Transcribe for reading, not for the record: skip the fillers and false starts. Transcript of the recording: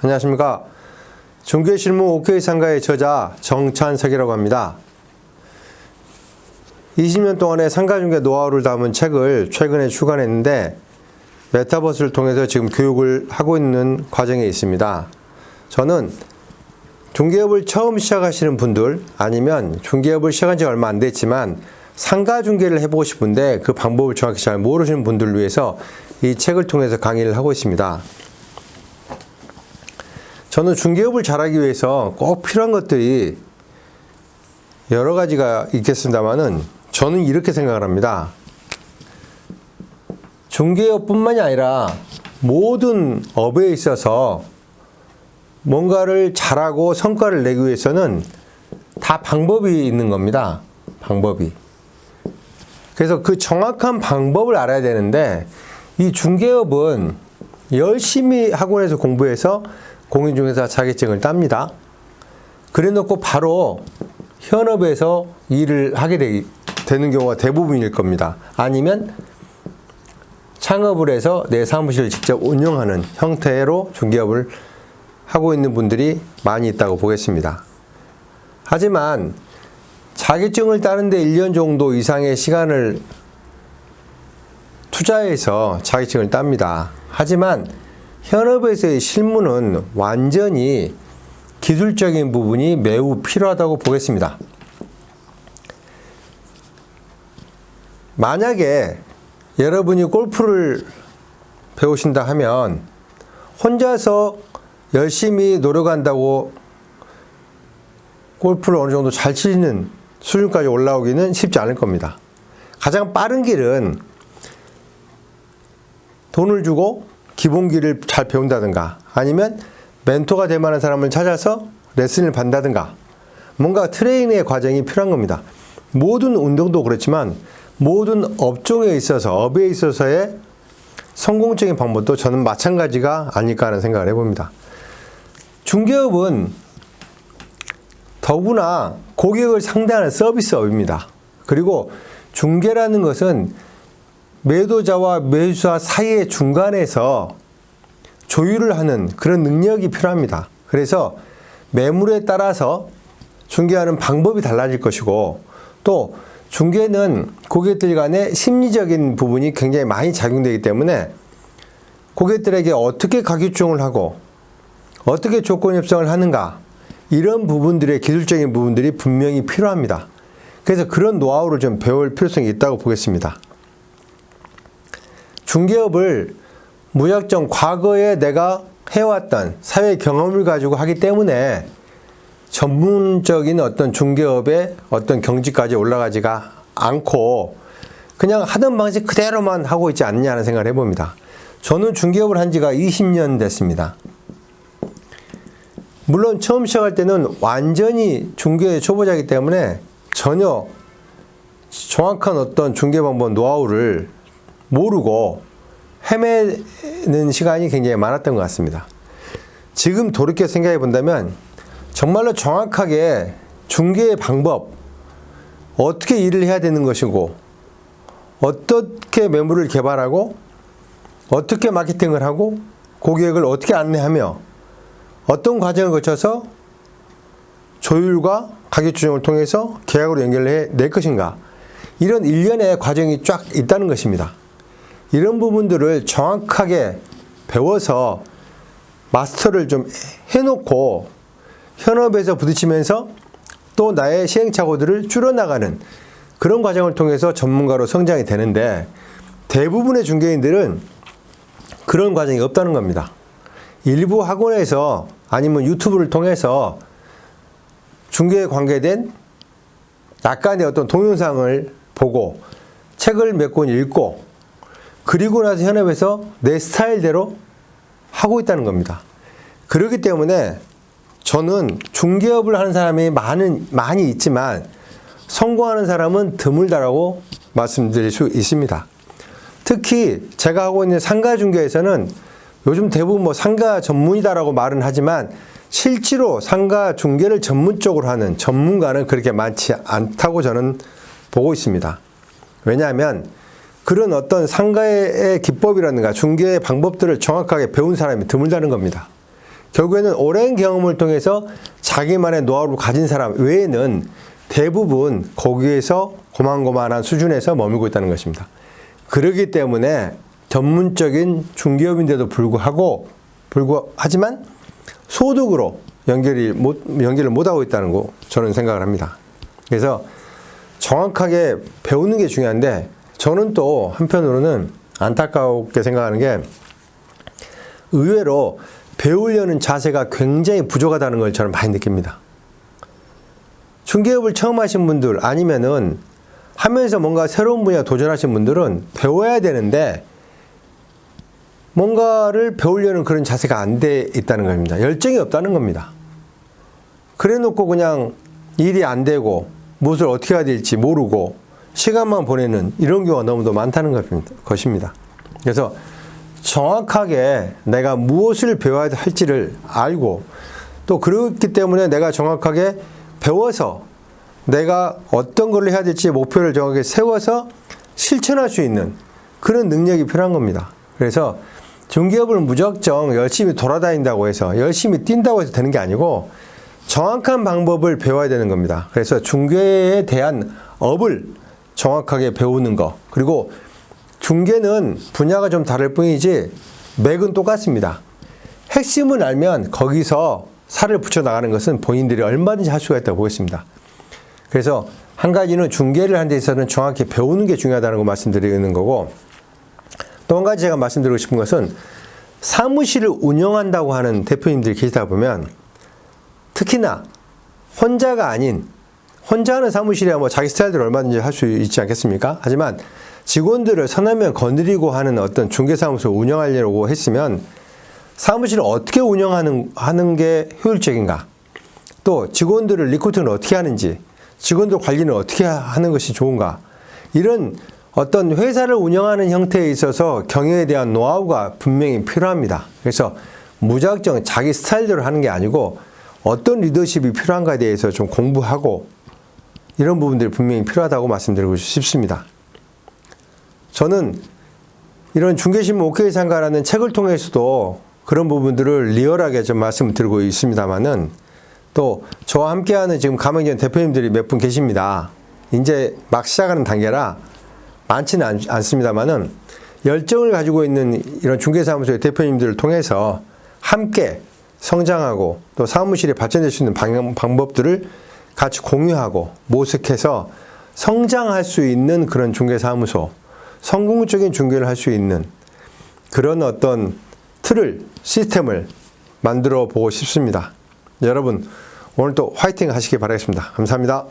안녕하십니까. 종교실무 OK 상가의 저자 정찬석이라고 합니다. 20년 동안의 상가중개 노하우를 담은 책을 최근에 출간했는데 메타버스를 통해서 지금 교육을 하고 있는 과정에 있습니다. 저는 중개업을 처음 시작하시는 분들 아니면 중개업을 시작한 지 얼마 안 됐지만 상가중개를 해보고 싶은데 그 방법을 정확히 잘 모르시는 분들을 위해서 이 책을 통해서 강의를 하고 있습니다. 저는 중개업을 잘하기 위해서 꼭 필요한 것들이 여러 가지가 있겠습니다만은 저는 이렇게 생각을 합니다. 중개업뿐만이 아니라 모든 업에 있어서 뭔가를 잘하고 성과를 내기 위해서는 다 방법이 있는 겁니다. 방법이. 그래서 그 정확한 방법을 알아야 되는데 이 중개업은 열심히 학원에서 공부해서 공인중개사 자격증을 땁니다. 그래 놓고 바로 현업에서 일을 하게 되는 경우가 대부분일 겁니다. 아니면 창업을 해서 내 사무실을 직접 운영하는 형태로 중개업을 하고 있는 분들이 많이 있다고 보겠습니다. 하지만 자격증을 따는데 1년 정도 이상의 시간을 투자해서 자격증을 땁니다. 하지만 현업에서의 실무는 완전히 기술적인 부분이 매우 필요하다고 보겠습니다. 만약에 여러분이 골프를 배우신다 하면 혼자서 열심히 노력한다고 골프를 어느 정도 잘 치는 수준까지 올라오기는 쉽지 않을 겁니다. 가장 빠른 길은 돈을 주고 기본기를 잘 배운다든가 아니면 멘토가 될 만한 사람을 찾아서 레슨을 받는다든가 뭔가 트레이닝의 과정이 필요한 겁니다. 모든 운동도 그렇지만 모든 업종에 있어서 업에 있어서의 성공적인 방법도 저는 마찬가지가 아닐까 하는 생각을 해봅니다. 중개업은 더구나 고객을 상대하는 서비스업입니다. 그리고 중개라는 것은 매도자와 매수자 사이의 중간에서 조율을 하는 그런 능력이 필요합니다. 그래서 매물에 따라서 중개하는 방법이 달라질 것이고 또 중개는 고객들 간의 심리적인 부분이 굉장히 많이 작용되기 때문에 고객들에게 어떻게 가격 조정을 하고 어떻게 조건 협상을 하는가 이런 부분들의 기술적인 부분들이 분명히 필요합니다. 그래서 그런 노하우를 좀 배울 필요성이 있다고 보겠습니다. 중개업을 무작정 과거에 내가 해왔던 사회 경험을 가지고 하기 때문에 전문적인 어떤 중개업의 어떤 경지까지 올라가지가 않고 그냥 하던 방식 그대로만 하고 있지 않느냐는 생각을 해봅니다. 저는 중개업을 한 지가 20년 됐습니다. 물론 처음 시작할 때는 완전히 중개의 초보자이기 때문에 전혀 정확한 어떤 중개 방법 노하우를 모르고 헤매는 시간이 굉장히 많았던 것 같습니다. 지금 돌이켜 생각해 본다면 정말로 정확하게 중개의 방법, 어떻게 일을 해야 되는 것이고 어떻게 매물을 개발하고 어떻게 마케팅을 하고 고객을 어떻게 안내하며 어떤 과정을 거쳐서 조율과 가격 조정을 통해서 계약으로 연결해 것인가 이런 일련의 과정이 쫙 있다는 것입니다. 이런 부분들을 정확하게 배워서 마스터를 좀 해놓고 현업에서 부딪히면서 또 나의 시행착오들을 줄여나가는 그런 과정을 통해서 전문가로 성장이 되는데 대부분의 중개인들은 그런 과정이 없다는 겁니다. 일부 학원에서 아니면 유튜브를 통해서 중개에 관계된 약간의 어떤 동영상을 보고 책을 몇 권 읽고 그리고 나서 현업에서 내 스타일대로 하고 있다는 겁니다. 그렇기 때문에 저는 중개업을 하는 사람이 많이 있지만 성공하는 사람은 드물다라고 말씀드릴 수 있습니다. 특히 제가 하고 있는 상가 중개에서는 요즘 대부분 상가 전문이다라고 말은 하지만 실제로 상가 중개를 전문적으로 하는 전문가는 그렇게 많지 않다고 저는 보고 있습니다. 왜냐하면 그런 어떤 상가의 기법이라든가 중개의 방법들을 정확하게 배운 사람이 드물다는 겁니다. 결국에는 오랜 경험을 통해서 자기만의 노하우를 가진 사람 외에는 대부분 거기에서 고만고만한 수준에서 머물고 있다는 것입니다. 그렇기 때문에 전문적인 중개업인데도 불구하지만 소득으로 연결을 못하고 있다는 거 저는 생각을 합니다. 그래서 정확하게 배우는 게 중요한데, 저는 또 한편으로는 안타깝게 생각하는 게 의외로 배우려는 자세가 굉장히 부족하다는 걸 저는 많이 느낍니다. 중개업을 처음 하신 분들, 아니면은 하면서 뭔가 새로운 분야 도전하신 분들은 배워야 되는데 뭔가를 배우려는 그런 자세가 안 돼 있다는 겁니다. 열정이 없다는 겁니다. 그래 놓고 그냥 일이 안 되고 무엇을 어떻게 해야 될지 모르고 시간만 보내는 이런 경우가 너무도 많다는 것입니다. 그래서 정확하게 내가 무엇을 배워야 할지를 알고, 또 그렇기 때문에 내가 정확하게 배워서 내가 어떤 걸 해야 될지 목표를 정확하게 세워서 실천할 수 있는 그런 능력이 필요한 겁니다. 그래서 중개업을 무작정 열심히 돌아다닌다고 해서, 열심히 뛴다고 해서 되는 게 아니고 정확한 방법을 배워야 되는 겁니다. 그래서 중개에 대한 업을 정확하게 배우는 거, 그리고 중개는 분야가 좀 다를 뿐이지 맥은 똑같습니다. 핵심을 알면 거기서 살을 붙여 나가는 것은 본인들이 얼마든지 할 수가 있다고 보겠습니다. 그래서 한 가지는 중개를 하는 데 있어서는 정확히 배우는 게 중요하다는 거 말씀드리는 거고, 또 한 가지 제가 말씀드리고 싶은 것은 사무실을 운영한다고 하는 대표님들이 계시다 보면, 특히나 혼자가 아닌, 혼자 하는 사무실이야 뭐 자기 스타일대로 얼마든지 할 수 있지 않겠습니까? 하지만 직원들을 서너면 거느리고 하는 어떤 중개사무소를 운영하려고 했으면 사무실을 어떻게 운영하는 게 효율적인가, 또 직원들을 리크루트는 어떻게 하는지, 직원들 관리는 어떻게 하는 것이 좋은가, 이런 어떤 회사를 운영하는 형태에 있어서 경영에 대한 노하우가 분명히 필요합니다. 그래서 무작정 자기 스타일대로 하는 게 아니고 어떤 리더십이 필요한가에 대해서 좀 공부하고, 이런 부분들이 분명히 필요하다고 말씀드리고 싶습니다. 저는 이런 중개신문 OK 상가라는 책을 통해서도 그런 부분들을 리얼하게 좀 말씀을 드리고 있습니다만은, 또 저와 함께하는 지금 가맹점 대표님들이 몇 분 계십니다. 이제 막 시작하는 단계라 많지는 않습니다만은, 열정을 가지고 있는 이런 중개사무소의 대표님들을 통해서 함께 성장하고 또 사무실이 발전될 수 있는 방법들을 같이 공유하고 모색해서 성장할 수 있는 그런 중개사무소, 성공적인 중개를 할 수 있는 그런 어떤 틀을, 시스템을 만들어 보고 싶습니다. 여러분, 오늘도 화이팅 하시기 바라겠습니다. 감사합니다.